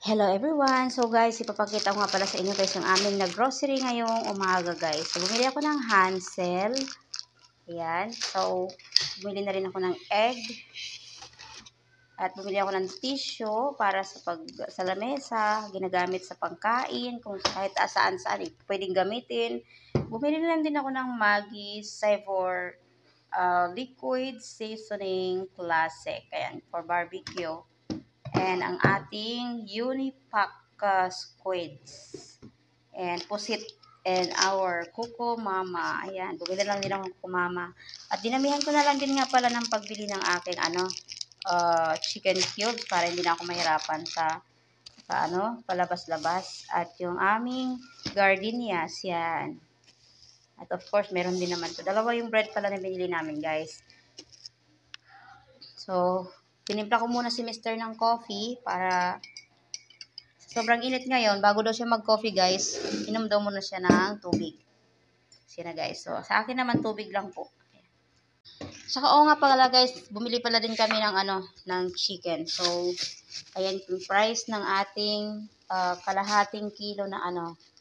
Hello everyone! So guys, ipapakita ko nga pala sa inyo guys yung aming nag-grocery ngayong umaga guys. So bumili ako ng Hansel. Ayan. So bumili na rin ako ng egg. At bumili ako ng tissue para sa lamesa, ginagamit sa pangkain, kung kahit saan-saan pwedeng gamitin. Bumili na lang din ako ng Maggi Savor Liquid Seasoning Classic. Ayan, for barbecue. And ang ating Unipack squids. And pusit and our Kuko Mama. Ayan, bumili lang din ako ng Kuko Mama. At dinamihan ko na lang din nga pala ng pagbili ng aking chicken cubes para hindi na ako mahirapan sa palabas-labas. At yung aming gardenias, yan. At of course, meron din naman to. Dalawa yung bread pala na binili namin, guys. So, tinimpla ko muna si Mr. ng coffee para sobrang init ngayon. Bago daw siya mag-coffee, guys, inom daw muna siya ng tubig. Sina guys. So, sa akin naman tubig lang po. Saka nga pala guys, bumili pala din kami ng chicken. So, ayan yung price ng ating kalahating kilo na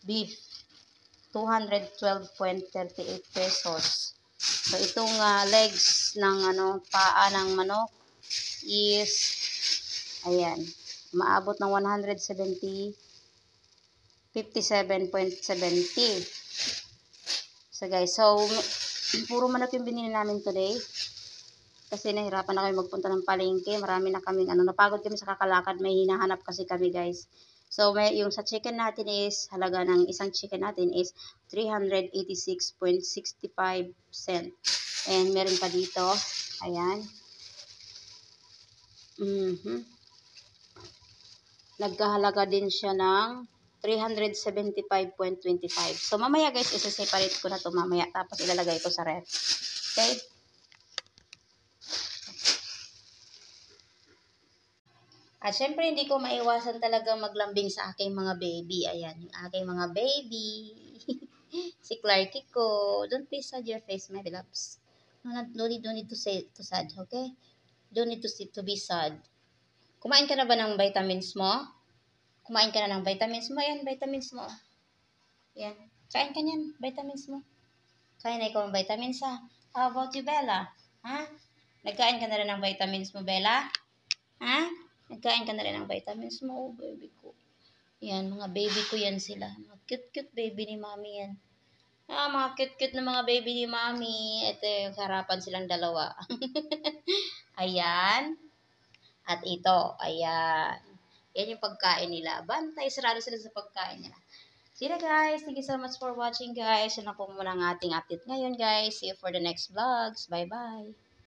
beef. 212.38 pesos. So, itong legs ng paa ng manok is ayan, maabot ng 57.70. So guys, puro manok yung binili namin today. Kasi nahirapan na kami magpunta ng palengke. Marami na kaming napagod kami sa kakalakad. May hinahanap kasi kami guys. So yung sa chicken natin is, halaga ng isang chicken natin is 386.65 cent. And meron pa dito, ayan. Nagkahalaga din siya ng 375.25. So, mamaya guys, isa-separate ko na to mamaya. Tapos, ilalagay ko sa ref. Okay? At syempre, hindi ko maiwasan talaga maglambing sa aking mga baby. Ayan, yung aking mga baby. Si Clarky ko. Don't please sad your face, my loves. No need to sad, okay? Don't need to be sad. Kumain ka na ba ng vitamins mo? Kumain ka na ng vitamins mo? Ayan, vitamins mo. Ayan. Kain ka niyan, vitamins mo. Kain na ikaw ng vitamins ha. How about you, Bella? Ha? Nagkain ka na rin ng vitamins mo, Bella? Ha? Nagkain ka na rin ng vitamins mo, oh, baby ko. Ayan, mga baby ko yan sila. Mga cute-cute baby ni Mami yan. Mga cute-cute na mga baby ni Mami. Ito yung harapan silang dalawa. Ayan. At ito, ayan. Yan yung pagkain nila. Bantay, sarado sila sa pagkain nila. See you guys. Thank you so much for watching guys. Yan na po muna ang ating update ngayon guys. See you for the next vlogs. Bye-bye.